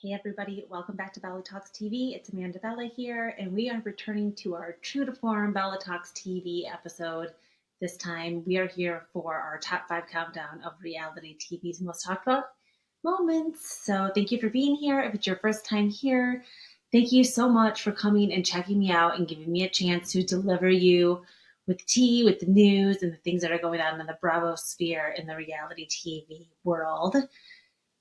Hey everybody, welcome back to Bella Talks TV. It's Amanda Bella here, and we are returning to our true to form Bella Talks TV episode. This time we are here for our top 5 countdown of reality TV's most talked about moments. So thank you for being here. If it's your first time here, thank you so much for coming and checking me out and giving me a chance to deliver you with tea, with the news, and the things that are going on in the Bravo sphere in the reality TV world.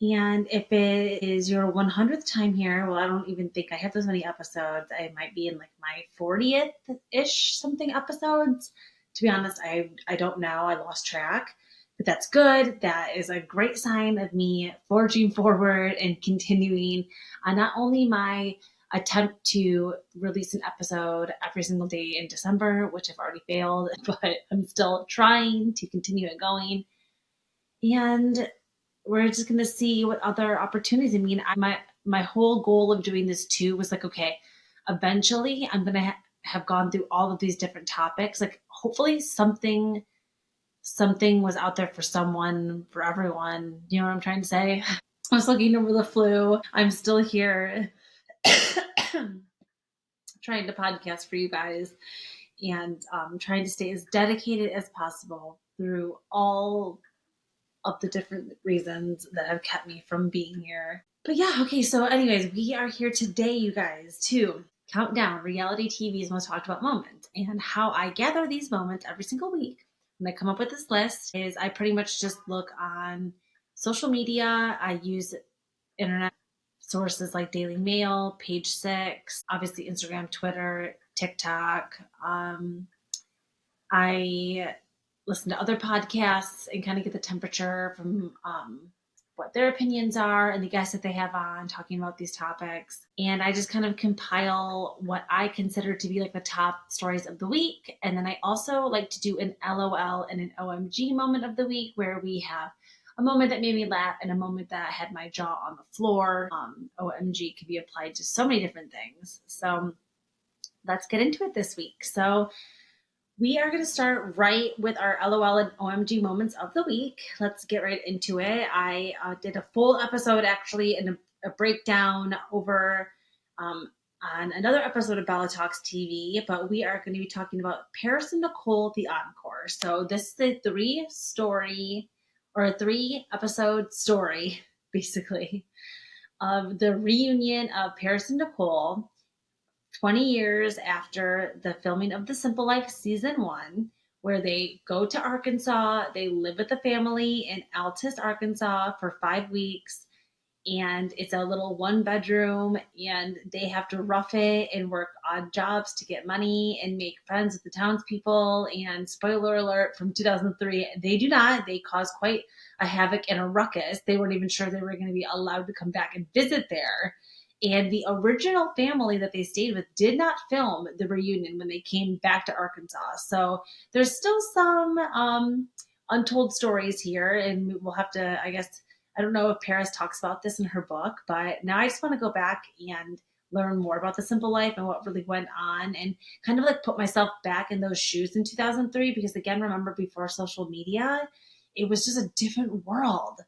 And if it is your 100th time here, well, I don't even think I have those many episodes. I might be in like my 40th-ish something episodes. To be honest, I don't know. I lost track. But that's good. That is a great sign of me forging forward and continuing on not only my attempt to release an episode every single day in December, which I've already failed, but I'm still trying to continue it going. And we're just going to see what other opportunities. I mean, my whole goal of doing this too was like, okay, eventually I'm going to have gone through all of these different topics. Like hopefully something was out there for someone, for everyone. You know what I'm trying to say? I was looking over the flu. I'm still here trying to podcast for you guys and trying to stay as dedicated as possible through all of the different reasons that have kept me from being here. But yeah, okay, so anyways, we are here today, you guys, to count down reality TV's most talked about moments. And how I gather these moments every single week when I come up with this list is I pretty much just look on social media. I use internet sources like Daily Mail, Page Six, obviously Instagram, Twitter, TikTok. I listen to other podcasts and kind of get the temperature from what their opinions are and the guests that they have on talking about these topics. And I just kind of compile what I consider to be like the top stories of the week. And then I also like to do an LOL and an OMG moment of the week where we have a moment that made me laugh and a moment that had my jaw on the floor. OMG can be applied to so many different things. So let's get into it this week. So we are going to start right with our LOL and OMG moments of the week. Let's get right into it. I did a full episode actually and a breakdown over on another episode of Bella Talks TV, but we are going to be talking about Paris and Nicole, the encore. So this is a 3-episode story, basically, of the reunion of Paris and Nicole 20 years after the filming of The Simple Life season 1, where they go to Arkansas. They live with the family in Altus, Arkansas for 5 weeks. And it's a little 1-bedroom, and they have to rough it and work odd jobs to get money and make friends with the townspeople. And spoiler alert from 2003, they do not. They cause quite a havoc and a ruckus. They weren't even sure they were going to be allowed to come back and visit there. And the original family that they stayed with did not film the reunion when they came back to Arkansas. So there's still some untold stories here, and we'll have to, I guess, I don't know if Paris talks about this in her book, but now I just want to go back and learn more about The Simple Life and what really went on and kind of like put myself back in those shoes in 2003. Because again, remember before social media, it was just a different world.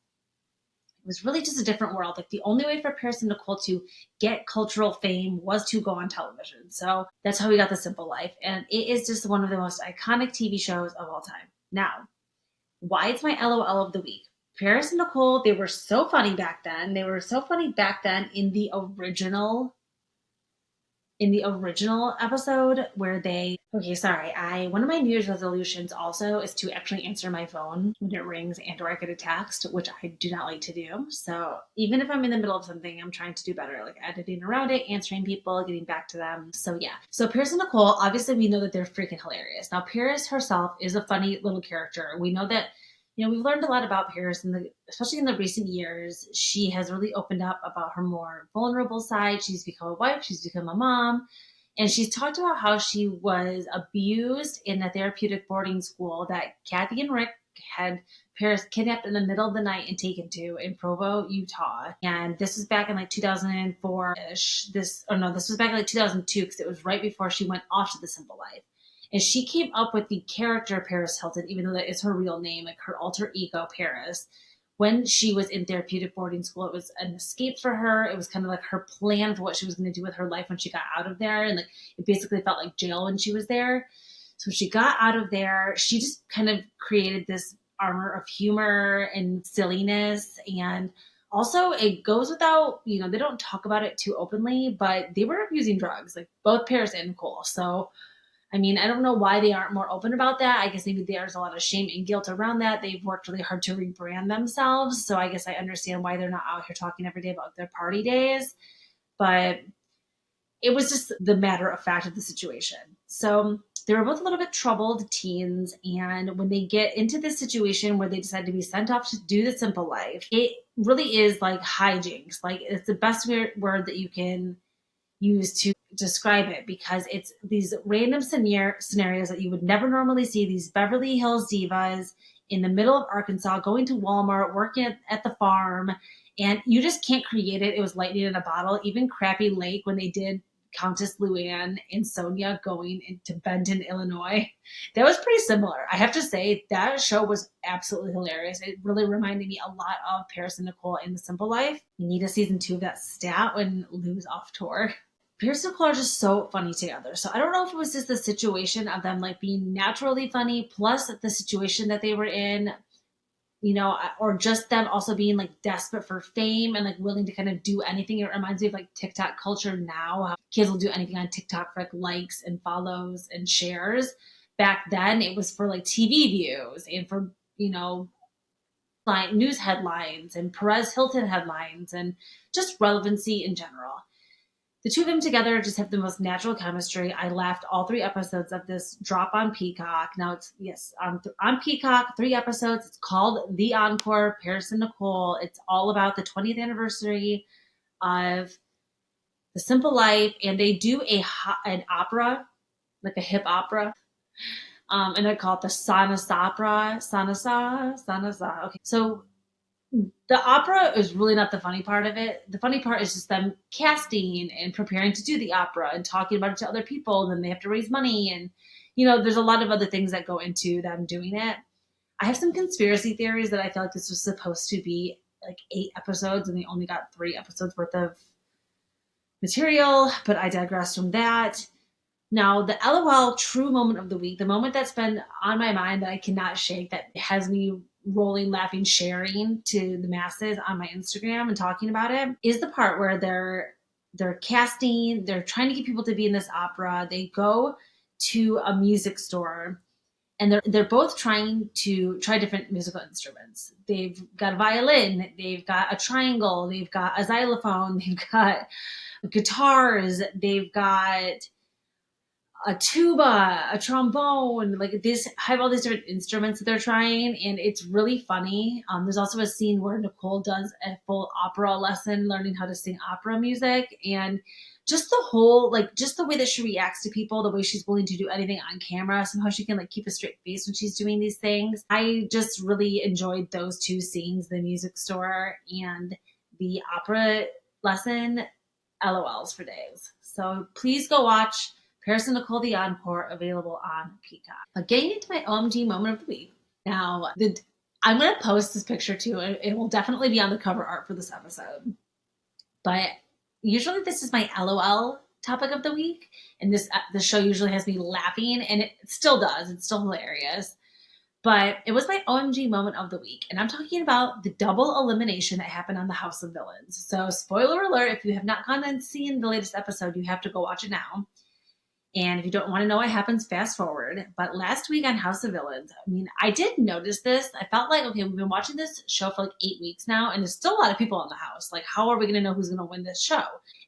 It was really just a different world. Like the only way for Paris and Nicole to get cultural fame was to go on television. So that's how we got The Simple Life. And it is just one of the most iconic TV shows of all time. Now, why it's my LOL of the week. Paris and Nicole, they were so funny back then. They were so funny back then in the original episode where one of my New Year's resolutions also is to actually answer my phone when it rings and or I get a text, which I do not like to do. So even if I'm in the middle of something, I'm trying to do better, like editing around it, answering people, getting back to them. So yeah. So Paris and Nicole, obviously we know that they're freaking hilarious. Now Paris herself is a funny little character. We know that, we've learned a lot about Paris, especially in the recent years. She has really opened up about her more vulnerable side. She's become a wife. She's become a mom. And she's talked about how she was abused in a therapeutic boarding school that Kathy and Rick had Paris kidnapped in the middle of the night and taken to in Provo, Utah. And this was back in like 2004-ish. This was back in like 2002 because it was right before she went off to The Simple Life. And she came up with the character Paris Hilton, even though that is her real name, like her alter ego Paris, when she was in therapeutic boarding school, it was an escape for her. It was kind of like her plan for what she was going to do with her life when she got out of there. And like, it basically felt like jail when she was there. So she got out of there. She just kind of created this armor of humor and silliness. And also, it goes without, they don't talk about it too openly, but they were abusing drugs, like both Paris and Nicole. So I mean, I don't know why they aren't more open about that. I guess maybe there's a lot of shame and guilt around that. They've worked really hard to rebrand themselves. So I guess I understand why they're not out here talking every day about their party days. But it was just the matter of fact of the situation. So they were both a little bit troubled teens. And when they get into this situation where they decide to be sent off to do the simple life, it really is like hijinks. Like, it's the best word that you can use to describe it, because it's these random scenarios that you would never normally see. These Beverly Hills divas in the middle of Arkansas going to Walmart, working at the farm, and you just can't create it. It was lightning in a bottle. Even Crappy Lake, when they did Countess Luann and Sonia going into Benton, Illinois, that was pretty similar. I have to say, that show was absolutely hilarious. It really reminded me a lot of Paris and Nicole in The Simple Life. You need a season 2 of that stat when Lou's off tour. Paris and Nicole are just so funny together. So I don't know if it was just the situation of them like being naturally funny, plus the situation that they were in, or just them also being like desperate for fame and like willing to kind of do anything. It reminds me of like TikTok culture now. How kids will do anything on TikTok for like likes and follows and shares. Back then it was for like TV views and for, news headlines and Perez Hilton headlines and just relevancy in general. The two of them together just have the most natural chemistry. I laughed all 3 episodes of this drop on Peacock. Now it's, yes, on Peacock, 3 episodes. It's called The Encore, Paris and Nicole. It's all about the 20th anniversary of The Simple Life. And they do an opera, like a hip opera. And they call it the Sansa Opera. Sansa. Okay. So the opera is really not the funny part of it. The funny part is just them casting and preparing to do the opera and talking about it to other people. And then they have to raise money. And, there's a lot of other things that go into them doing it. I have some conspiracy theories that I feel like this was supposed to be like 8 episodes and they only got 3 episodes worth of material, but I digress from that. Now, the LOL true moment of the week, the moment that's been on my mind that I cannot shake, that has me rolling, laughing, sharing to the masses on my Instagram and talking about it, is the part where they're casting, they're trying to get people to be in this opera. They go to a music store and they're both trying to try different musical instruments. They've got a violin, they've got a triangle, they've got a xylophone, they've got guitars, they've got a tuba, a trombone, like this, have all these different instruments that they're trying, and it's really funny. There's also a scene where Nicole does a full opera lesson, learning how to sing opera music, and just the whole, like, just the way that she reacts to people, the way she's willing to do anything on camera, somehow she can like keep a straight face when she's doing these things. I just really enjoyed those 2 scenes, the music store and the opera lesson. LOLs for days. So please go watch Paris and Nicole, The Encore, available on Peacock. But getting into my OMG moment of the week. Now, I'm going to post this picture too. It will definitely be on the cover art for this episode. But usually this is my LOL topic of the week. And the show usually has me laughing, and it still does. It's still hilarious. But it was my OMG moment of the week. And I'm talking about the double elimination that happened on the House of Villains. So spoiler alert, if you have not gone and seen the latest episode, you have to go watch it now. And if you don't want to know what happens, fast forward. But last week on House of Villains, I mean, I did notice this. I felt like, okay, we've been watching this show for like 8 weeks now, and there's still a lot of people in the house. Like, how are we going to know who's going to win this show?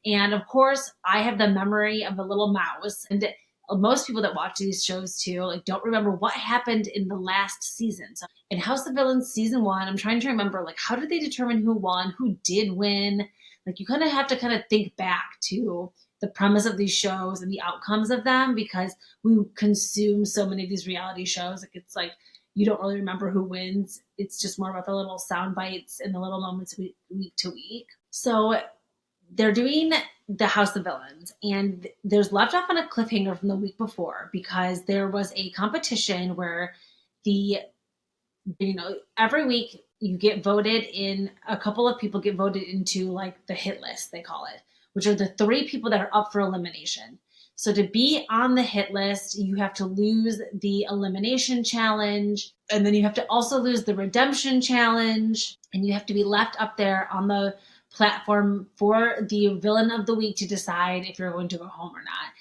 And of course, I have the memory of the little mouse. And most people that watch these shows too, like, don't remember what happened in the last season. So in House of Villains season 1, I'm trying to remember, like, how did they determine who won, who did win? Like, you kind of have to kind of think back to the premise of these shows and the outcomes of them, because we consume so many of these reality shows. Like, it's like you don't really remember who wins. It's just more about the little sound bites and the little moments week to week. So they're doing the House of Villains, and there's left off on a cliffhanger from the week before, because there was a competition where every week you get voted in, a couple of people get voted into like the hit list, they call it, which are the 3 people that are up for elimination. So to be on the hit list, you have to lose the elimination challenge, and then you have to also lose the redemption challenge, and you have to be left up there on the platform for the villain of the week to decide if you're going to go home or not.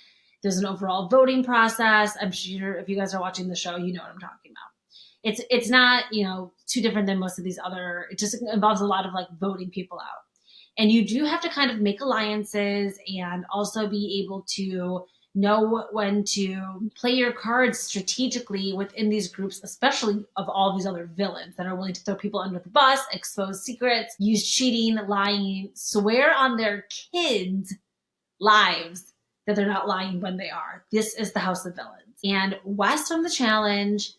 There's an overall voting process. I'm sure if you guys are watching the show, you know what I'm talking about. It's not, too different than most of these other, it just involves a lot of like voting people out. And you do have to kind of make alliances and also be able to know when to play your cards strategically within these groups, especially of all these other villains that are willing to throw people under the bus, expose secrets, use cheating, lying, swear on their kids' lives that they're not lying when they are. This is the House of Villains. And West from the challenge,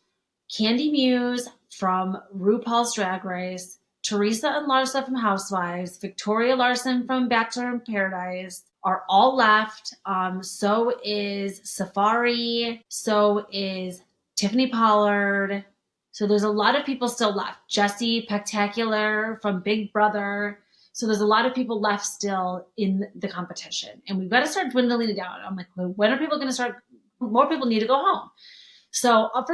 Candy Muse from RuPaul's Drag Race, Teresa and Larsa from Housewives, Victoria Larson from Bachelor in Paradise are all left. So is Safari. So is Tiffany Pollard. So there's a lot of people still left. Jessie Spectacular from Big Brother. So there's a lot of people left still in the competition. And we've got to start dwindling it down. I'm like, when are people going to start? More people need to go home. So up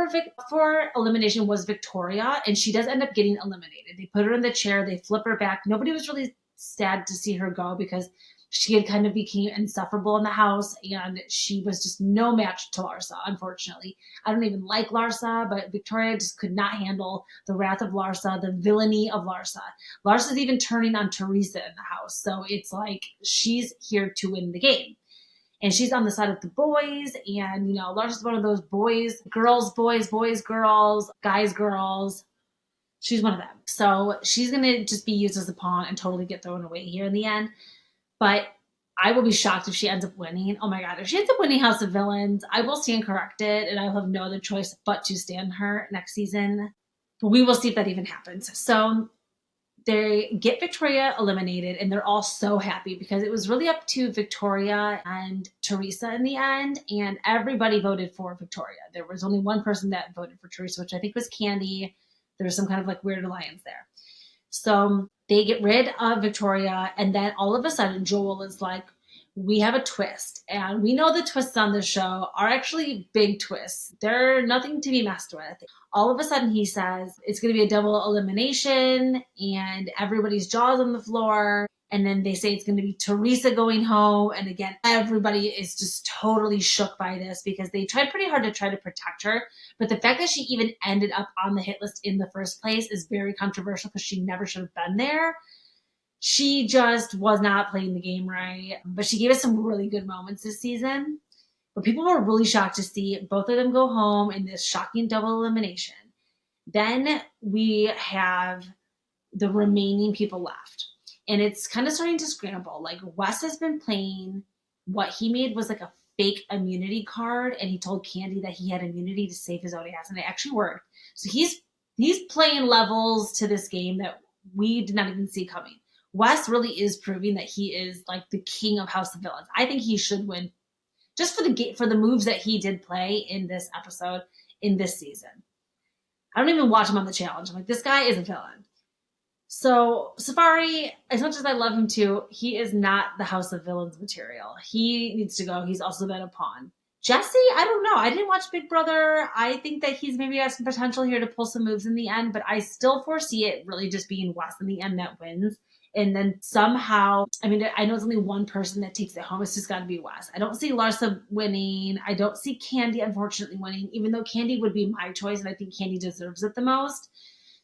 for elimination was Victoria, and she does end up getting eliminated. They put her in the chair, they flip her back. Nobody was really sad to see her go because she had kind of became insufferable in the house, and she was just no match to Larsa, unfortunately. I don't even like Larsa, but Victoria just could not handle the wrath of Larsa, the villainy of Larsa. Larsa's even turning on Teresa in the house, so it's like she's here to win the game. And she's on the side of the boys. And, Larsa's one of those boys, girls, guys, girls. She's one of them. So she's going to just be used as a pawn and totally get thrown away here in the end. But I will be shocked if she ends up winning. Oh my God. If she ends up winning House of Villains, I will stand corrected and I will have no other choice but to stand her next season. But we will see if that even happens. So they get Victoria eliminated and they're all so happy because it was really up to Victoria and Teresa in the end, and everybody voted for Victoria. There was only one person that voted for Teresa, which I think was Candy. There was some kind of like weird alliance there. So they get rid of Victoria, and then all of a sudden Joel is like, we have a twist. And we know the twists on this show are actually big twists. They're nothing to be messed with. All of a sudden he says it's going to be a double elimination and everybody's jaws on the floor. And then they say it's going to be Teresa going home. And again, everybody is just totally shook by this because they tried pretty hard to try to protect her. But the fact that she even ended up on the hit list in the first place is very controversial because she never should have been there. She just was not playing the game right, but she gave us some really good moments this season. But people were really shocked to see both of them go home in this shocking double elimination. Then we have the remaining people left. And it's kind of starting to scramble. Like Wes has been playing, what he made was like a fake immunity card, and he told Candy that he had immunity to save his own ass, and it actually worked. So he's playing levels to this game that we did not even see coming. Wes really is proving that he is like the king of House of Villains. I think he should win just for the moves that he did play in this episode, in this season. I don't even watch him on the challenge. I'm like, this guy is a villain. So Safari, as much as I love him too, he is not the House of Villains material. He needs to go. He's also been a pawn. Jesse, I don't know. I didn't watch Big Brother. I think that he's maybe got some potential here to pull some moves in the end, but I still foresee it really just being Wes in the end that wins. And then somehow, I mean, I know it's only one person that takes it home. It's just got to be Wes. I don't see Larsa winning. I don't see Candy, unfortunately, winning, even though Candy would be my choice, and I think Candy deserves it the most.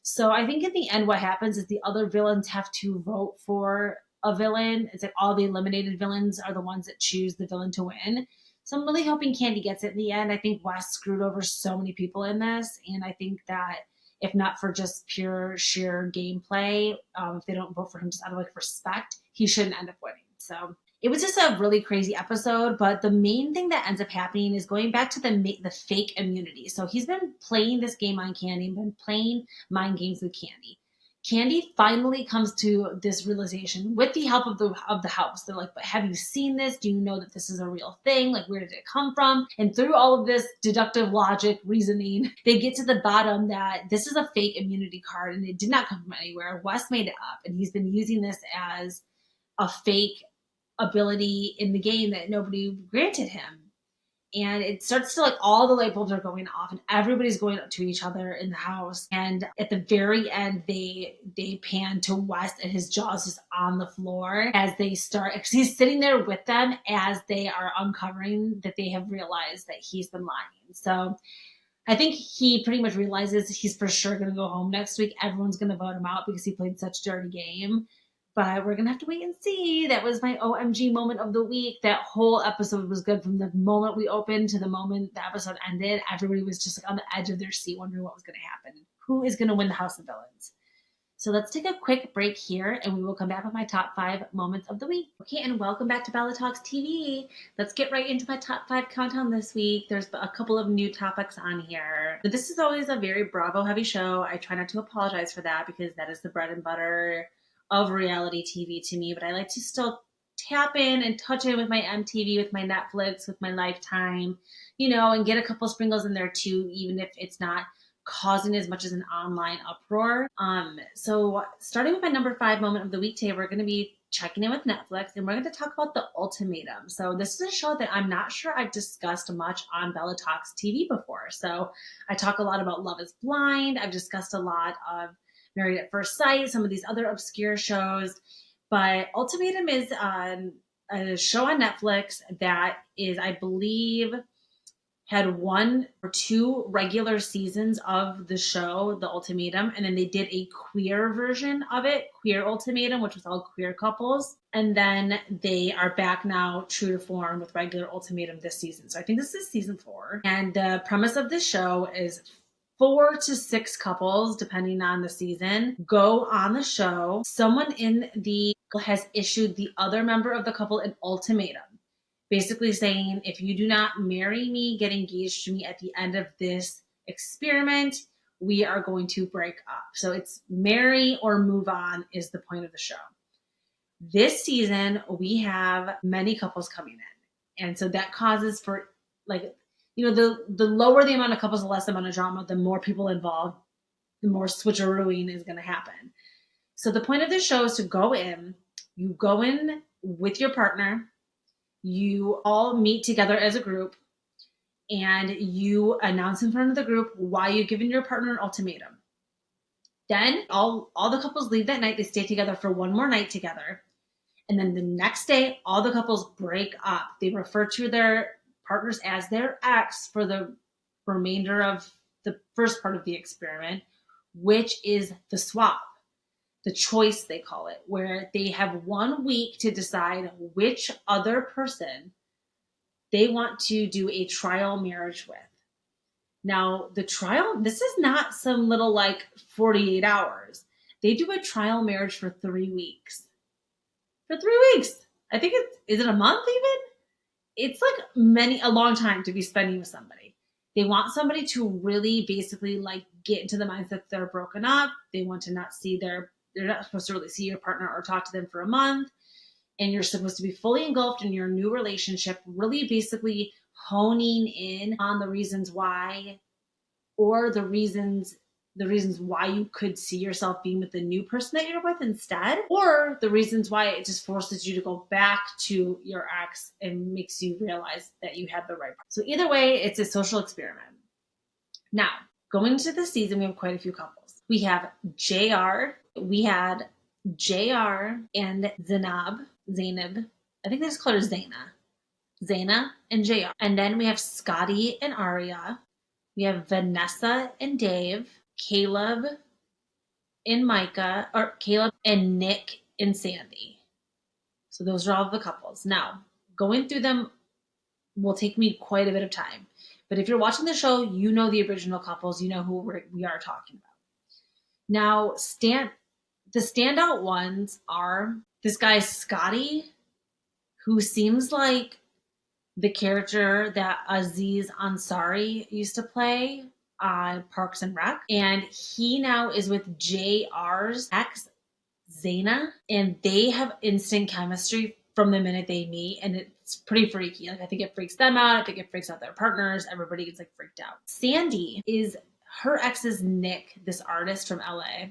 So I think in the end, what happens is the other villains have to vote for a villain. It's like all the eliminated villains are the ones that choose the villain to win. So I'm really hoping Candy gets it in the end. I think Wes screwed over so many people in this, and I think that if not for just pure sheer gameplay, if they don't vote for him just out of like respect, he shouldn't end up winning. So it was just a really crazy episode, but the main thing that ends up happening is going back to the fake immunity. So he's been playing this game on Candy, been playing mind games with Candy. Candy finally comes to this realization with the help of the house. They're like, but have you seen this? Do you know that this is a real thing? Like, where did it come from? And through all of this deductive logic reasoning, they get to the bottom that this is a fake immunity card and it did not come from anywhere. Wes made it up, and he's been using this as a fake ability in the game that nobody granted him. And it starts to, like, all the light bulbs are going off and everybody's going up to each other in the house. And at the very end, they pan to West and his jaw's just on the floor as they start, because he's sitting there with them as they are uncovering that they have realized that he's been lying. So I think he pretty much realizes he's for sure going to go home next week. Everyone's going to vote him out because he played such a dirty game. But we're going to have to wait and see. That was my OMG moment of the week. That whole episode was good from the moment we opened to the moment the episode ended. Everybody was just like on the edge of their seat wondering what was going to happen. Who is going to win the House of Villains? So let's take a quick break here and we will come back with my top 5 moments of the week. Okay, and welcome back to Bella Talks TV. Let's get right into my top 5 countdown this week. There's a couple of new topics on here. This is always a very Bravo heavy show. I try not to apologize for that because that is the bread and butter of reality TV to me, but I like to still tap in and touch in with my MTV, with my Netflix, with my Lifetime, and get a couple sprinkles in there too, even if it's not causing as much as an online uproar. So starting with my number 5 moment of the week today, we're going to be checking in with Netflix and we're going to talk about The Ultimatum. So this is a show that I'm not sure I've discussed much on Bella Talks TV before. So I talk a lot about Love is Blind. I've discussed a lot of Married at First Sight, some of these other obscure shows. But Ultimatum is a show on Netflix that is, I believe, had 1 or 2 regular seasons of the show, The Ultimatum, and then they did a queer version of it, Queer Ultimatum, which was all queer couples. And then they are back now, true to form, with regular Ultimatum this season. So I think this is season 4. And the premise of this show is 4 to 6 couples, depending on the season, go on the show. Someone in the has issued the other member of the couple an ultimatum, basically saying, if you do not marry me, get engaged to me at the end of this experiment, we are going to break up. So it's marry or move on is the point of the show. This season, we have many couples coming in. And so that causes for, like, the lower the amount of couples, the less amount of drama, the more people involved, the more switcherooing is going to happen. So the point of this show is to go in, you go in with your partner, you all meet together as a group, and you announce in front of the group why you've given your partner an ultimatum. Then all the couples leave that night. They stay together for 1 more night together. And then the next day, all the couples break up. They refer to their partners as their ex for the remainder of the first part of the experiment, which is the swap, the choice they call it, where they have 1 week to decide which other person they want to do a trial marriage with. Now, the trial, this is not some little 48 hours. They do a trial marriage for 3 weeks. For 3 weeks. I think is it a month even? It's a long time to be spending with somebody. They want somebody to really basically get into the mindset that they're broken up. They want to not see they're not supposed to really see your partner or talk to them for a month. And you're supposed to be fully engulfed in your new relationship, really basically honing in on the reasons why, or the reasons why you could see yourself being with the new person that you're with instead, or the reasons why it just forces you to go back to your ex and makes you realize that you had the right person. So either way, it's a social experiment. Now, going into the season, we have quite a few couples. We have JR. We had JR and Zainab. I think they just call her Zaina and JR. And then we have Scotty and Aria. We have Vanessa and Dave, Caleb and Micah, or Caleb and Nick and Sandy. So those are all the couples. Now, going through them will take me quite a bit of time. But if you're watching the show, you know the original couples. You know who we are talking about. Now, the standout ones are this guy, Scotty, who seems like the character that Aziz Ansari used to play on Parks and Rec, and he now is with JR's ex, Zaina, and they have instant chemistry from the minute they meet, and it's pretty freaky. Like, I think it freaks them out. I think it freaks out their partners. Everybody gets like freaked out. Sandy is her ex's Nick, this artist from LA.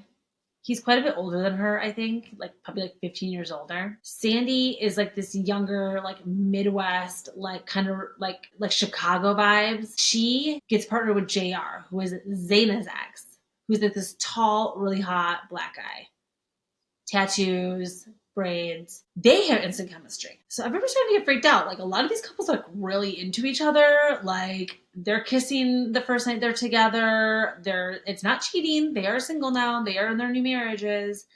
He's quite a bit older than her, I think, like probably like 15 years older. Sandy is like this younger, like Midwest, like kind of like Chicago vibes. She gets partnered with JR, who is Zaina's ex, who's like this tall, really hot black guy. Tattoos, braids. They have instant chemistry. So everybody's starting to get freaked out. Like, a lot of these couples are like really into each other. Like, they're kissing the first night they're together. It's not cheating. They are single now. They are in their new marriages.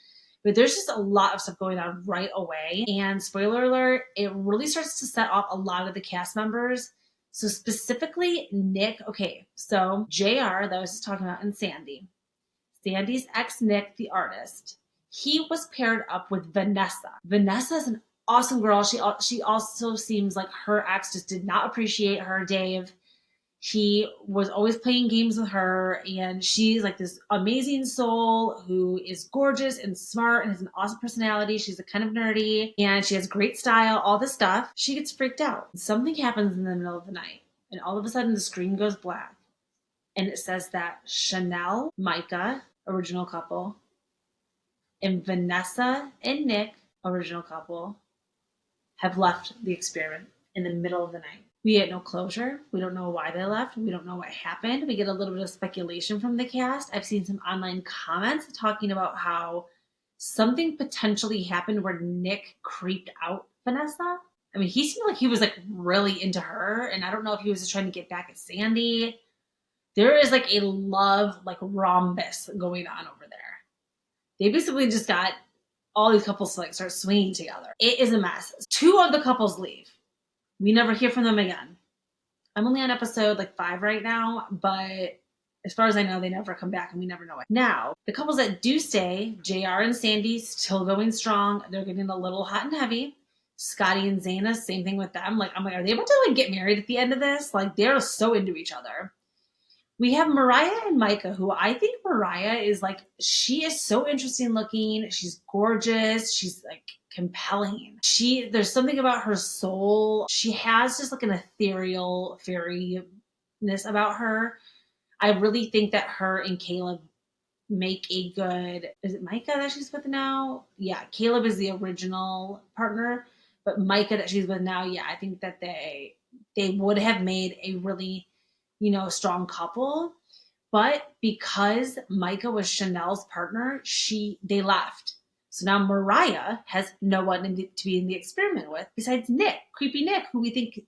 But there's just a lot of stuff going on right away. And spoiler alert, it really starts to set off a lot of the cast members. So specifically Nick. Okay, so JR that I was just talking about, and Sandy's ex Nick, the artist. He was paired up with Vanessa. Vanessa is an awesome girl. She also seems like her ex just did not appreciate her, Dave. He was always playing games with her, and she's like this amazing soul who is gorgeous and smart and has an awesome personality. She's a kind of nerdy, and she has great style, all this stuff. She gets freaked out. Something happens in the middle of the night, and all of a sudden the screen goes black, and it says that Chanel, Micah, original couple, and Vanessa and Nick, original couple, have left the experiment in the middle of the night. We get no closure. We don't know why they left. We don't know what happened. We get a little bit of speculation from the cast. I've seen some online comments talking about how something potentially happened where Nick creeped out Vanessa. I mean, he seemed like he was like really into her, and I don't know if he was just trying to get back at Sandy. There is like a love like rhombus going on over there. They basically just got all these couples to like start swinging together. It is a mess. 2 of the couples leave. We never hear from them again. I'm only on episode like 5 right now, but as far as I know, they never come back and we never know it. Now, the couples that do stay, JR and Sandy, still going strong. They're getting a little hot and heavy. Scotty and Zaina, same thing with them. Like, I'm like, are they about to like get married at the end of this? Like, they're so into each other. We have Mariah and Micah, who I think Mariah is like, she is so interesting looking. She's gorgeous. She's like compelling. There's something about her soul. She has just like an ethereal fairiness about her. I really think that her and Caleb make a good, is it Micah that she's with now? Yeah, Caleb is the original partner, but Micah that she's with now, yeah, I think that they would have made a really, strong couple. But because Micah was Chanel's partner, they left. So now Mariah has no one to be in the experiment with besides Nick, creepy Nick, who we think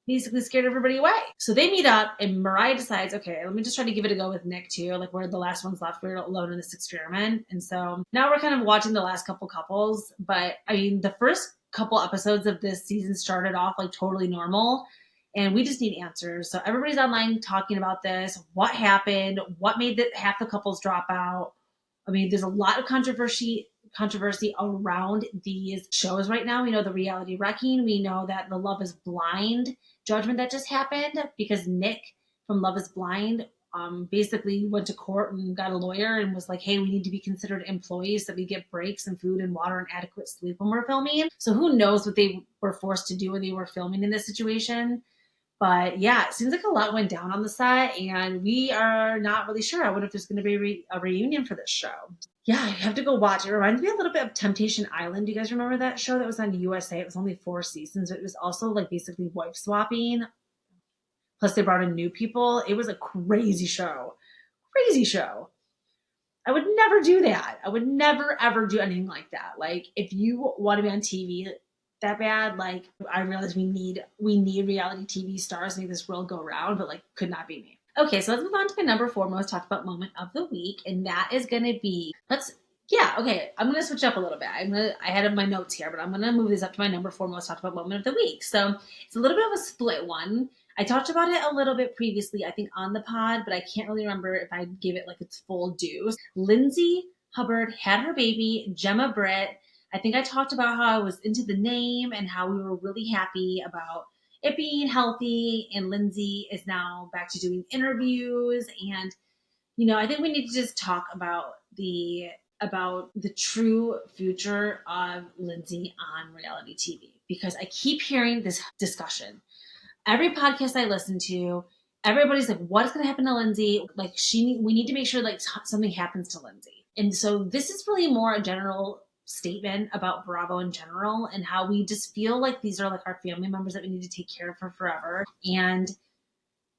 basically scared everybody away. So they meet up, and Mariah decides, okay, let me just try to give it a go with Nick too. Like, we're the last ones left. We're alone in this experiment. And so now we're kind of watching the last couple couples. But I mean, the first couple episodes of this season started off like totally normal. And we just need answers. So everybody's online talking about this. What happened? What made half the couples drop out? I mean, there's a lot of controversy around these shows right now. We know the reality wrecking. We know that the Love is Blind judgment that just happened because Nick from Love is Blind basically went to court and got a lawyer and was like, hey, we need to be considered employees so that we get breaks and food and water and adequate sleep when we're filming. So who knows what they were forced to do when they were filming in this situation. But yeah, it seems like a lot went down on the set, and we are not really sure. I wonder if there's going to be a reunion for this show. Yeah, I have to go watch. It reminds me a little bit of Temptation Island. Do you guys remember that show that was on USA? It was only 4 seasons, but it was also like basically wife swapping. Plus they brought in new people. It was a crazy show. Crazy show. I would never do that. I would never, ever do anything like that. Like, if you want to be on TV that bad, like, I realize we need reality TV stars to make this world go round, but like, could not be me. Okay, so let's move on to my number 4 most talked about moment of the week, and that is going to be, I'm going to switch up a little bit. I had my notes here, but I'm going to move this up to my number 4 most talked about moment of the week. So it's a little bit of a split one. I talked about it a little bit previously, I think, on the pod, but I can't really remember if I gave it like its full dues. Lindsay Hubbard had her baby, Gemma Britt. I think I talked about how I was into the name and how we were really happy about it being healthy, and Lindsay is now back to doing interviews. And I think we need to just talk about the true future of Lindsay on reality TV, because I keep hearing this discussion. Every podcast I listen to, everybody's like, "What's going to happen to Lindsay? Like, we need to make sure like something happens to Lindsay." And so this is really more a general statement about Bravo in general, and how we just feel like these are like our family members that we need to take care of for forever. And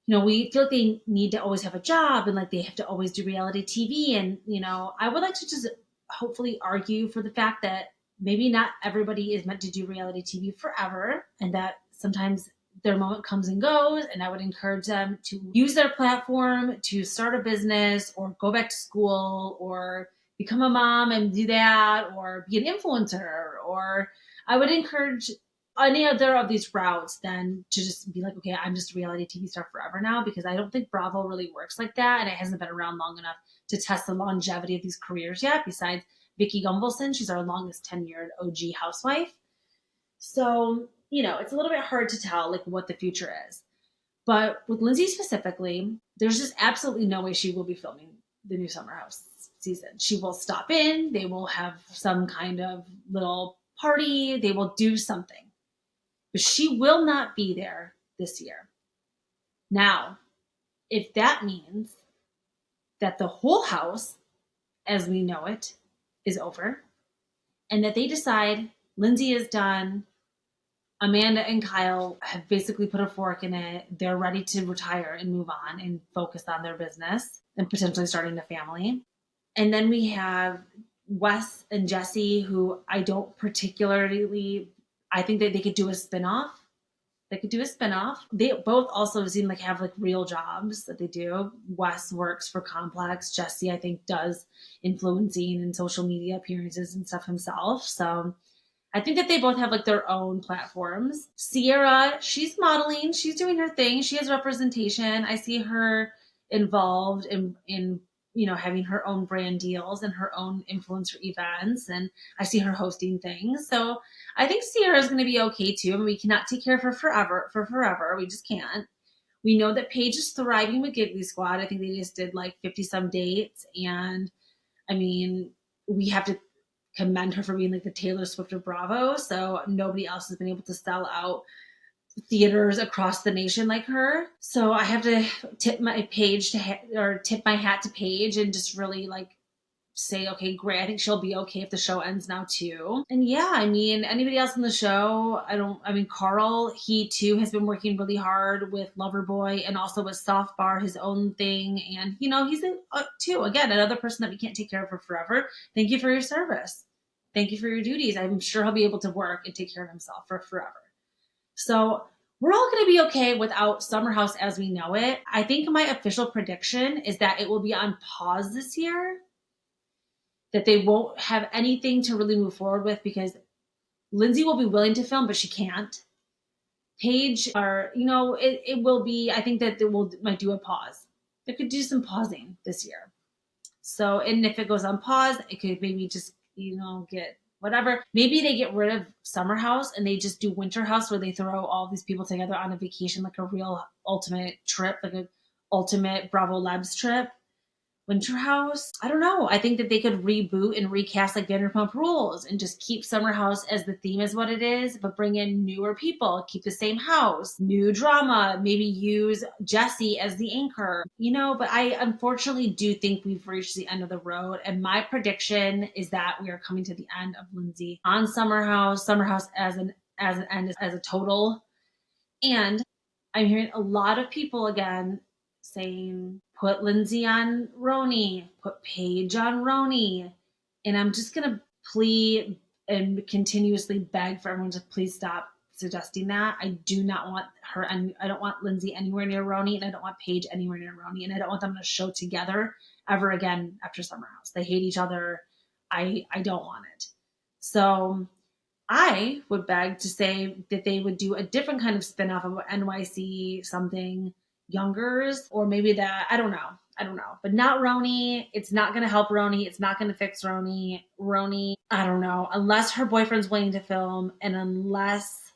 we feel like they need to always have a job, and like they have to always do reality TV. And, I would like to just hopefully argue for the fact that maybe not everybody is meant to do reality TV forever, and that sometimes their moment comes and goes. And I would encourage them to use their platform to start a business, or go back to school, or become a mom and do that, or be an influencer. Or I would encourage any other of these routes than to just be like, okay, I'm just a reality TV star forever now, because I don't think Bravo really works like that. And it hasn't been around long enough to test the longevity of these careers yet. Besides Vicki Gunvalson, she's our longest tenured OG housewife. So, it's a little bit hard to tell like what the future is. But with Lindsay specifically, there's just absolutely no way she will be filming the new Summer House season. She will stop in, they will have some kind of little party, they will do something. But she will not be there this year. Now, if that means that the whole house, as we know it, is over, and that they decide Lindsay is done, Amanda and Kyle have basically put a fork in it, they're ready to retire and move on and focus on their business and potentially starting a family. And then we have Wes and Jesse, who I don't particularly, I think that they could do a spinoff. They both also seem like have like real jobs that they do. Wes works for Complex. Jesse, I think, does influencing and social media appearances and stuff himself. So I think that they both have like their own platforms. Sierra, she's modeling. She's doing her thing. She has representation. I see her involved in having her own brand deals and her own influencer events. And I see her hosting things. So I think Sierra is going to be okay too. I mean, we cannot take care of her forever. We just can't. We know that Paige is thriving with Giggly Squad. I think they just did like 50 some dates. And I mean, we have to commend her for being like the Taylor Swift of Bravo. So nobody else has been able to sell out theaters across the nation like her. So I have to tip my hat to Paige and just really like say, okay, great. I think she'll be okay if the show ends now too. And yeah, I mean, anybody else on the show, Carl, he too has been working really hard with Loverboy and also with Soft Bar, his own thing. And, he's too, again, another person that we can't take care of for forever. Thank you for your service. Thank you for your duties. I'm sure he'll be able to work and take care of himself for forever. So we're all going to be okay without Summer House as we know it. I think my official prediction is that it will be on pause this year, that they won't have anything to really move forward with, because Lindsay will be willing to film, but she can't. Paige it will be, I think that might do a pause. They could do some pausing this year. So, and if it goes on pause, it could maybe just, get whatever. Maybe they get rid of Summer House and they just do Winter House, where they throw all these people together on a vacation, like a real ultimate trip, like an ultimate Bravo Labs trip. Winter House, I don't know. I think that they could reboot and recast like Vanderpump Rules and just keep Summer House as the theme is what it is, but bring in newer people, keep the same house, new drama, maybe use Jesse as the anchor, but I unfortunately do think we've reached the end of the road. And my prediction is that we are coming to the end of Lindsay on Summer House as an end, as a total. And I'm hearing a lot of people again saying, put Lindsay on Roni, put Paige on Roni. And I'm just going to plead and continuously beg for everyone to please stop suggesting that. I do not want her, and I don't want Lindsay anywhere near Roni, and I don't want Paige anywhere near Roni, and I don't want them on a show together ever again after Summer House. They hate each other. I don't want it. So I would beg to say that they would do a different kind of spinoff of NYC something, Youngers, or maybe that, I don't know, but not Roni. It's not going to help Roni. It's not going to fix Roni. I don't know, unless her boyfriend's willing to film, and unless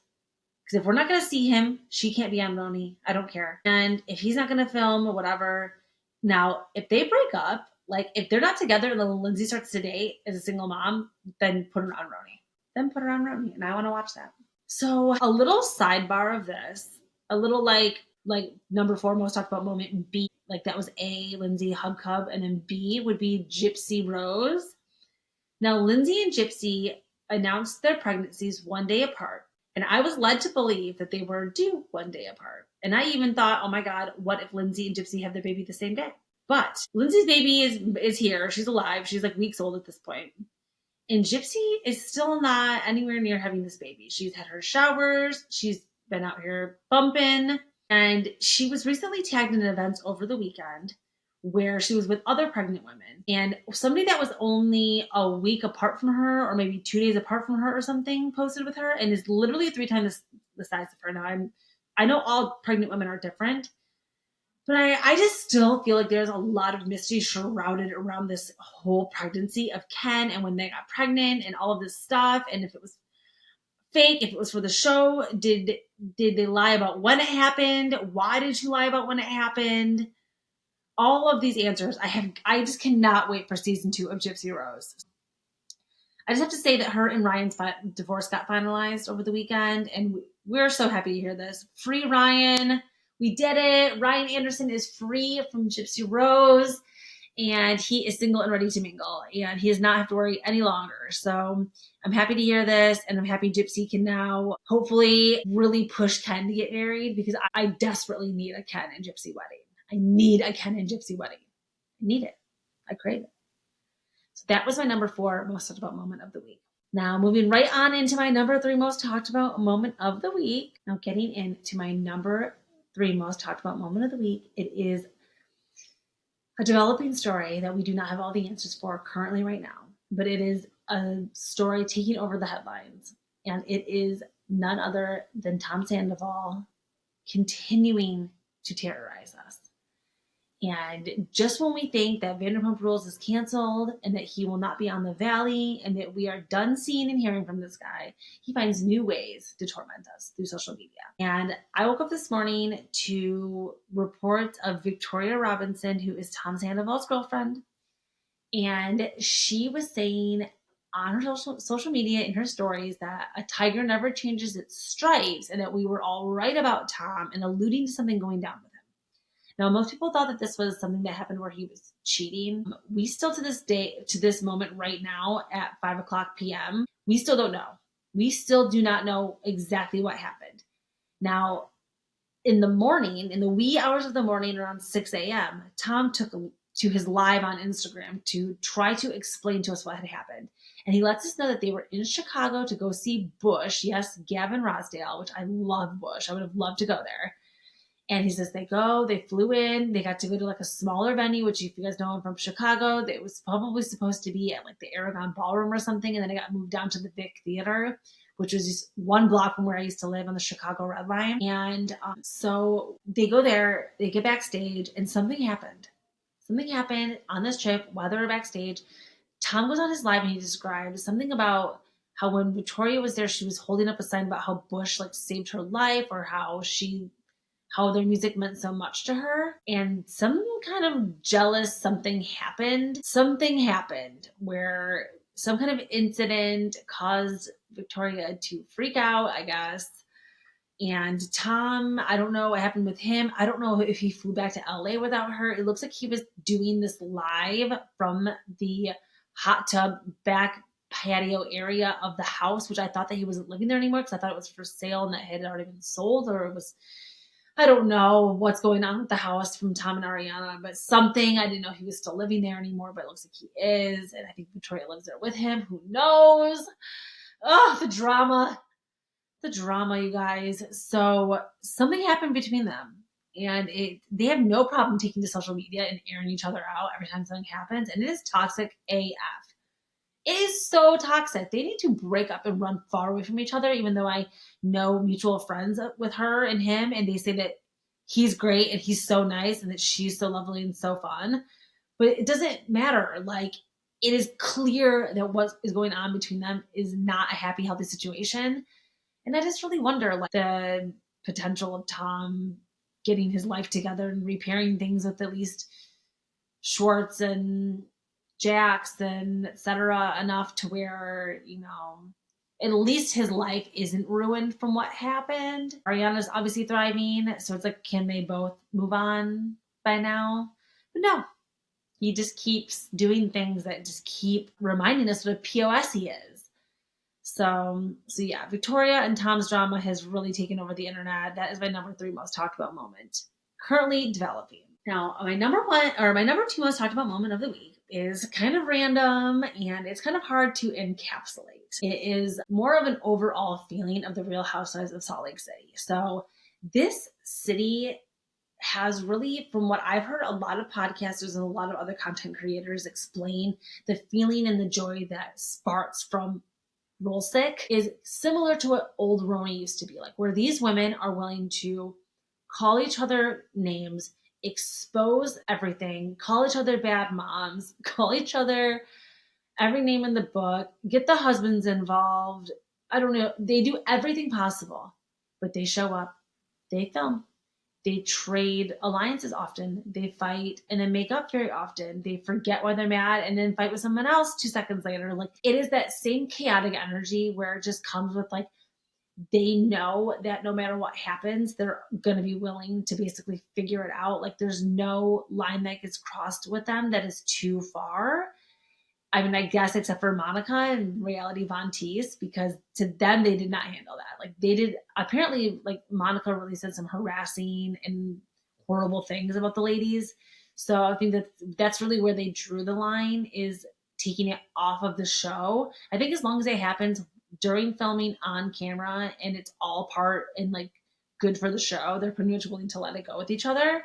Because if we're not going to see him, she can't be on RHONY. I don't care. And if he's not going to film or whatever, now, if they break up, like if they're not together and then Lindsay starts to date as a single mom, then put her on RHONY. Then put her on RHONY. And I want to watch that. So a little sidebar of this, a little like number 4 most talked about moment, B, like that was A, Lindsay Hubcub, and then B would be Gypsy Rose. Now, Lindsay and Gypsy announced their pregnancies one day apart. And I was led to believe that they were due one day apart. And I even thought, oh my God, what if Lindsay and Gypsy have their baby the same day? But Lindsay's baby is here. She's alive. She's like weeks old at this point. And Gypsy is still not anywhere near having this baby. She's had her showers. She's been out here bumping. And she was recently tagged in events over the weekend where she was with other pregnant women. And somebody that was only a week apart from her, or maybe 2 days apart from her or something, posted with her and is literally 3 times the size of her. Now, I know all pregnant women are different, but I just still feel like there's a lot of mystery shrouded around this whole pregnancy of Ken and when they got pregnant and all of this stuff. And if it was fake, if it was for the show, did they lie about when it happened? Why did she lie about when it happened? All of these answers I just cannot wait for season 2 of Gypsy Rose. I just have to say that her and Ryan's divorce got finalized over the weekend, and we're so happy to hear this. Free Ryan. We did it. Ryan Anderson is free from Gypsy Rose, and he is single and ready to mingle, and he does not have to worry any longer. So I'm happy to hear this, and I'm happy Gypsy can now hopefully really push Ken to get married, because I desperately need a Ken and Gypsy wedding. I need a Ken and Gypsy wedding. I need it. I crave it. So that was my number 4 most talked about moment of the week. Now moving right on into my number 3 most talked about moment of the week. Now getting into my number 3 most talked about moment of the week. It is a developing story that we do not have all the answers for currently right now, but it is a story taking over the headlines. And it is none other than Tom Sandoval continuing to terrorize us. And just when we think that Vanderpump Rules is canceled and that he will not be on the Valley and that we are done seeing and hearing from this guy, he finds new ways to torment us through social media. And I woke up this morning to reports of Victoria Robinson, who is Tom Sandoval's girlfriend. And she was saying on her social media in her stories that a tiger never changes its stripes and that we were all right about Tom, and alluding to something going down with him. Now, most people thought that this was something that happened where he was cheating. We still, to this day, to this moment right now at 5:00 p.m., we still don't know. We still do not know exactly what happened. Now, in the morning, in the wee hours of the morning around 6 a.m., Tom took to his live on Instagram to try to explain to us what had happened. And he lets us know that they were in Chicago to go see Bush. Yes, Gavin Rossdale, which I love Bush. I would have loved to go there. And he says they flew in, they got to go to like a smaller venue, which if you guys know I'm from Chicago, it was probably supposed to be at like the Aragon Ballroom or something. And then it got moved down to the Vic Theater, which was just 1 block from where I used to live on the Chicago Red Line. And so they go there, they get backstage, and something happened. Something happened on this trip while they were backstage. Tom goes on his live and he described something about how when Victoria was there, she was holding up a sign about how Bush like saved her life, or how their music meant so much to her. And some kind of jealous something happened. Something happened where some kind of incident caused Victoria to freak out, I guess. And Tom, I don't know what happened with him. I don't know if he flew back to LA without her. It looks like he was doing this live from the hot tub back patio area of the house, which I thought that he wasn't living there anymore, because I thought it was for sale and that it had already been sold, or it was, I don't know what's going on with the house from Tom and Ariana, but something. I didn't know he was still living there anymore, but it looks like he is. And I think Victoria lives there with him. Who knows? Oh, the drama, you guys. So something happened between them, and they have no problem taking to social media and airing each other out every time something happens. And it is toxic AF. It is so toxic. They need to break up and run far away from each other, even though I know mutual friends with her and him, and they say that he's great and he's so nice and that she's so lovely and so fun. But it doesn't matter. Like, it is clear that what is going on between them is not a happy, healthy situation. And I just really wonder, like, the potential of Tom getting his life together and repairing things with at least Schwartz and Jax and et cetera, enough to where, at least his life isn't ruined from what happened. Ariana's obviously thriving, so it's like, can they both move on by now? But no, he just keeps doing things that just keep reminding us what a POS he is. So yeah, Victoria and Tom's drama has really taken over the internet. That is my number 3 most talked about moment. Currently developing. Now, my number 2 most talked about moment of the week is kind of random and it's kind of hard to encapsulate. It is more of an overall feeling of the Real Housewives of Salt Lake City. So this city has really, from what I've heard, a lot of podcasters and a lot of other content creators explain the feeling and the joy that sparks from RHOSLC is similar to what old Roni used to be like, where these women are willing to call each other names, expose everything, call each other bad moms, call each other every name in the book, get the husbands involved. I don't know. They do everything possible, but they show up, they film, they trade alliances often, they fight and then make up very often. They forget why they're mad and then fight with someone else 2 seconds later. Like, it is that same chaotic energy where it just comes with, like, they know that no matter what happens, they're going to be willing to basically figure it out. Like, there's no line that gets crossed with them that is too far. I mean, I guess except for Monica and Reality Von Teese, because to them, they did not handle that. Like, they did, apparently, like, Monica really said some harassing and horrible things about the ladies. So I think that that's really where they drew the line, is taking it off of the show. I think as long as it happens during filming on camera and it's all part and, like, good for the show, they're pretty much willing to let it go with each other.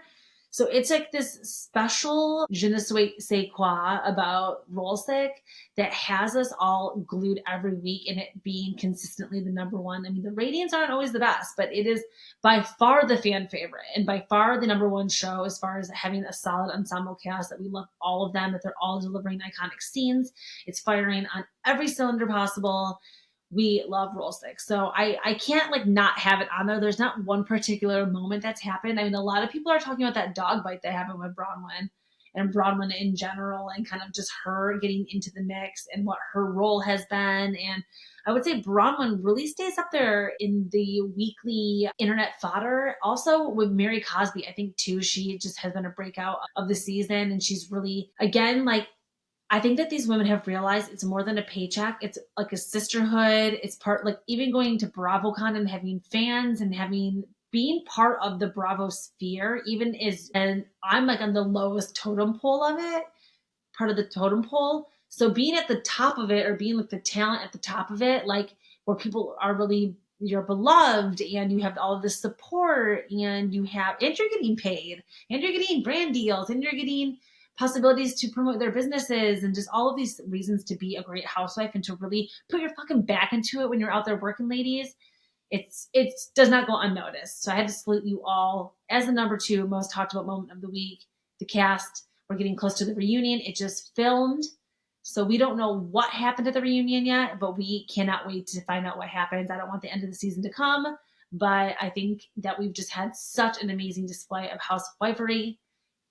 So it's like this special je ne sais quoi about RHOSLC that has us all glued every week, and it being consistently the number 1. I mean, the ratings aren't always the best, but it is by far the fan favorite and by far the number 1 show as far as having a solid ensemble cast that we love all of them, that they're all delivering iconic scenes. It's firing on every cylinder possible. We love RHOSLC. So I can't, like, not have it on there. There's not one particular moment that's happened. I mean, a lot of people are talking about that dog bite that happened with Bronwyn and Bronwyn in general, and kind of just her getting into the mix and what her role has been. And I would say Bronwyn really stays up there in the weekly internet fodder. Also with Mary Cosby, I think too, she just has been a breakout of the season. And she's really, again, like, I think that these women have realized it's more than a paycheck. It's like a sisterhood. It's part, like, even going to BravoCon and having fans and being part of the Bravo sphere, even is, and I'm like on the lowest totem pole of it, part of the totem pole. So being at the top of it, or being like the talent at the top of it, like, where people are really, you're beloved and you have all of this support and you're getting paid and you're getting brand deals and you're getting possibilities to promote their businesses and just all of these reasons to be a great housewife and to really put your fucking back into it when you're out there working, ladies. It does not go unnoticed. So I had to salute you all as the number 2 most talked about moment of the week. The cast, we're getting close to the reunion. It just filmed, so we don't know what happened at the reunion yet, but we cannot wait to find out what happens. I don't want the end of the season to come, but I think that we've just had such an amazing display of housewifery,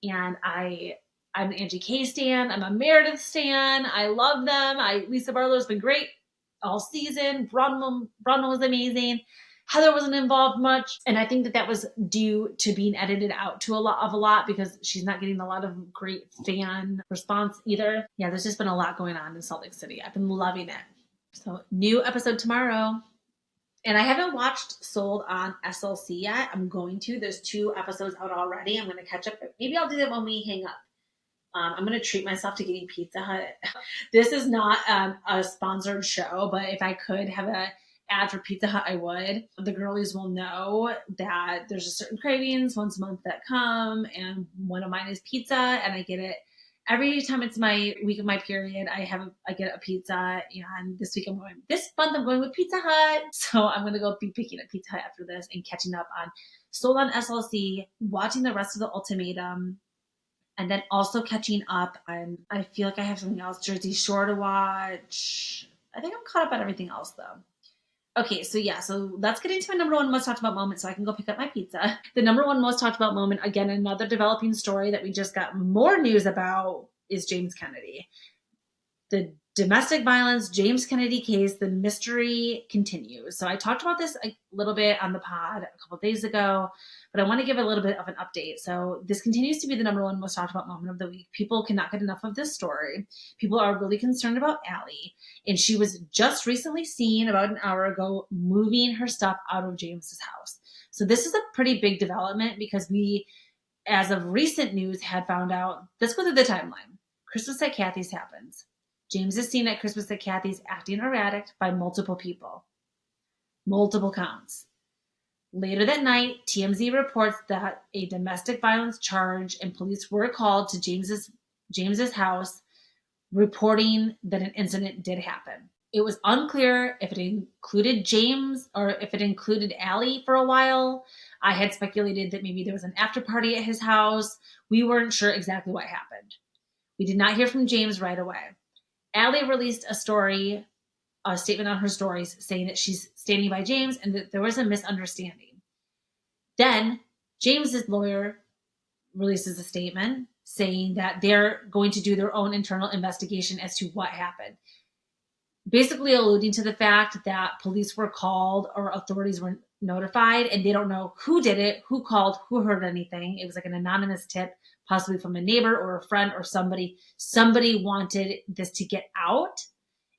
and I'm an Angie K stan. I'm a Meredith stan. I love them. Lisa Barlow's been great all season. Bronwyn was amazing. Heather wasn't involved much, and I think that was due to being edited out to a lot because she's not getting a lot of great fan response either. Yeah, there's just been a lot going on in Salt Lake City. I've been loving it. So, new episode tomorrow. And I haven't watched Sold on SLC yet. I'm going to. There's 2 episodes out already. I'm going to catch up. Maybe I'll do that when we hang up. I'm going to treat myself to getting Pizza Hut. This is not a sponsored show, but if I could have an ad for Pizza Hut, I would. The girlies will know that there's a certain cravings once a month that come, and one of mine is pizza, and I get it every time it's my week of my period. I get a pizza, and this month I'm going with Pizza Hut. So I'm going to go be picking up Pizza Hut after this and catching up on Sold on SLC, watching the rest of the Ultimatum. And then also catching up on, I feel like I have something else, Jersey Shore to watch. I think I'm caught up on everything else, though. Okay, so yeah, so let's get into my number one most talked about moment so I can go pick up my pizza. The number one most talked about moment, again, another developing story that we just got more news about, is James Kennedy. The domestic violence James Kennedy case, the mystery continues. So I talked about this a little bit on the pod a couple of days ago, but I want to give a little bit of an update. So this continues to be the number one most talked about moment of the week. People cannot get enough of this story. People are really concerned about Allie, and she was just recently seen about an hour ago moving her stuff out of James's house. So this is a pretty big development because we, as of recent news, had found out. Let's go through the timeline. Christmas at Kathy's happens. James is seen at Christmas at Kathy's acting erratic by multiple people. Multiple counts. Later that night, TMZ reports that a domestic violence charge and police were called to James's house, reporting that an incident did happen. It was unclear if it included James or if it included Allie for a while. I had speculated that maybe there was an after party at his house. We weren't sure exactly what happened. We did not hear from James right away. Allie released a statement on her stories saying that she's standing by James and that there was a misunderstanding. Then James's lawyer releases a statement saying that they're going to do their own internal investigation as to what happened. Basically alluding to the fact that police were called or authorities were notified and they don't know who did it, who called, who heard anything. It was like an anonymous tip, possibly from a neighbor or a friend or somebody. Somebody wanted this to get out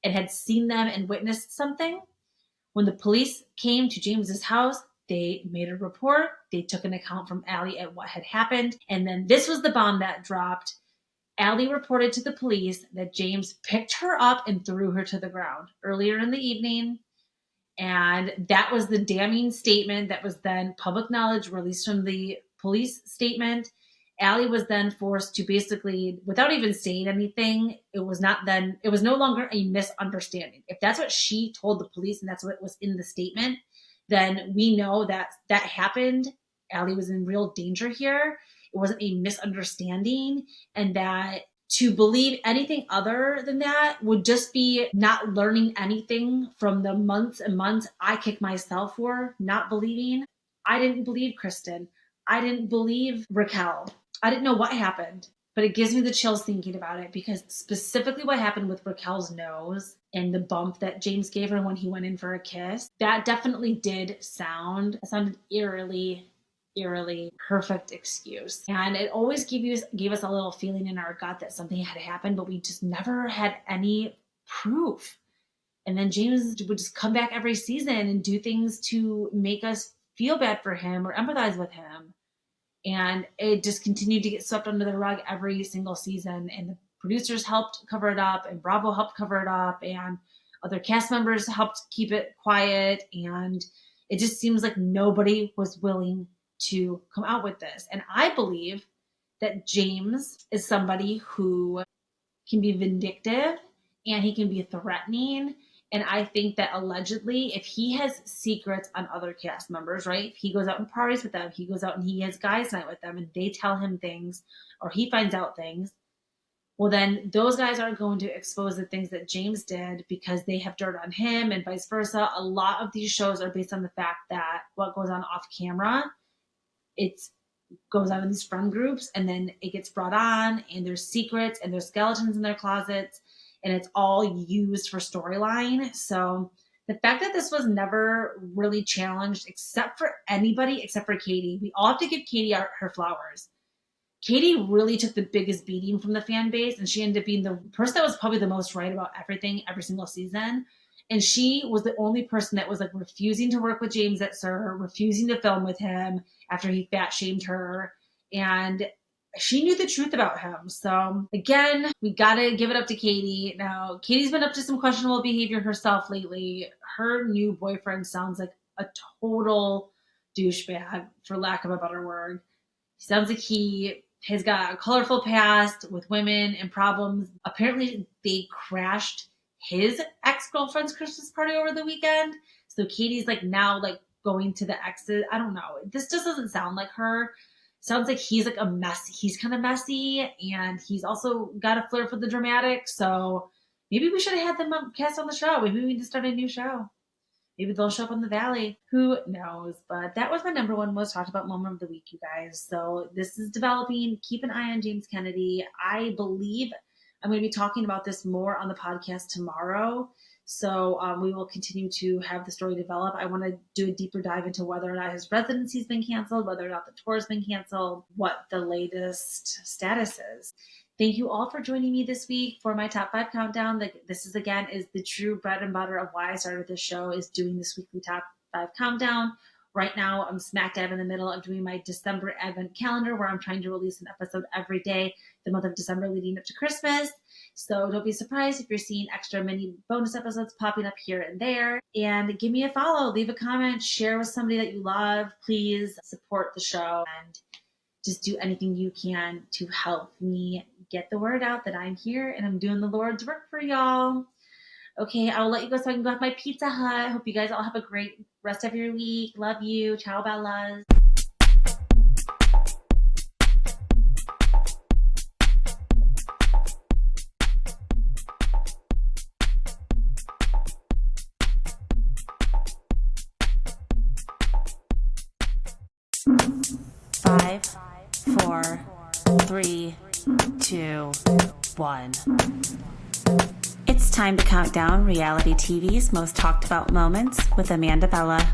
and had seen them and witnessed something. When the police came to James's house, they made a report. They took an account from Allie at what had happened. And then this was the bomb that dropped. Allie reported to the police that James picked her up and threw her to the ground earlier in the evening. And that was the damning statement that was then public knowledge released from the police statement. Allie was then forced to basically, without even saying anything, it was no longer a misunderstanding. If that's what she told the police and that's what was in the statement, then we know that that happened. Allie was in real danger here. It wasn't a misunderstanding, and that to believe anything other than that would just be not learning anything from the months and months I kick myself for not believing. I didn't believe Kristen. I didn't believe Raquel. I didn't know what happened, but it gives me the chills thinking about it because specifically what happened with Raquel's nose and the bump that James gave her when he went in for a kiss, that definitely sounded eerily perfect excuse. And it always gave us a little feeling in our gut that something had happened, but we just never had any proof. And then James would just come back every season and do things to make us feel bad for him or empathize with him. And it just continued to get swept under the rug every single season. And the producers helped cover it up, and Bravo helped cover it up, and other cast members helped keep it quiet. And it just seems like nobody was willing to come out with this. And I believe that James is somebody who can be vindictive and he can be threatening. And I think that allegedly, if he has secrets on other cast members, right? If he goes out and parties with them, he goes out and he has guys night with them and they tell him things or he finds out things, well, then those guys are going to expose the things that James did because they have dirt on him and vice versa. A lot of these shows are based on the fact that what goes on off camera, it goes on in these friend groups and then it gets brought on and there's secrets and there's skeletons in their closets and it's all used for storyline. So the fact that this was never really challenged except for Katie, we all have to give Katie her flowers. Katie really took the biggest beating from the fan base, and she ended up being the person that was probably the most right about everything every single season. And she was the only person that was like refusing to work with James at SUR, refusing to film with him after he fat shamed her. And she knew the truth about him. So again, we got to give it up to Katie. Now, Katie's been up to some questionable behavior herself lately. Her new boyfriend sounds like a total douchebag, for lack of a better word. Sounds like he has got a colorful past with women and problems. Apparently, they crashed his ex-girlfriend's Christmas party over the weekend. So Katie's like now like going to the exes. I don't know. This just doesn't sound like her. Sounds like he's like a mess. He's kind of messy, and he's also got a flair for the dramatic. So maybe we should have had them cast on the show. Maybe we need to start a new show. Maybe they'll show up on the Valley. Who knows? But that was my number one most talked about moment of the week, you guys. So this is developing. Keep an eye on James Kennedy. I believe I'm going to be talking about this more on the podcast tomorrow. So we will continue to have the story develop. I want to do a deeper dive into whether or not his residency's been canceled, whether or not the tour's been canceled, what the latest status is. Thank you all for joining me this week for my top 5 countdown. This is again is the true bread and butter of why I started this show, is doing this weekly top 5 countdown. Right now, I'm smack dab in the middle of doing my December Advent calendar, where I'm trying to release an episode every day the month of December leading up to Christmas. So don't be surprised if you're seeing extra mini bonus episodes popping up here and there. And give me a follow, leave a comment, share with somebody that you love. Please support the show and just do anything you can to help me get the word out that I'm here and I'm doing the Lord's work for y'all. Okay, I'll let you go so I can go have my Pizza Hut. Hope you guys all have a great rest of your week. Love you. Ciao, bellas. Five, 4, 3, 2, 1. It's time to count down reality TV's most talked about moments with Amanda Bella.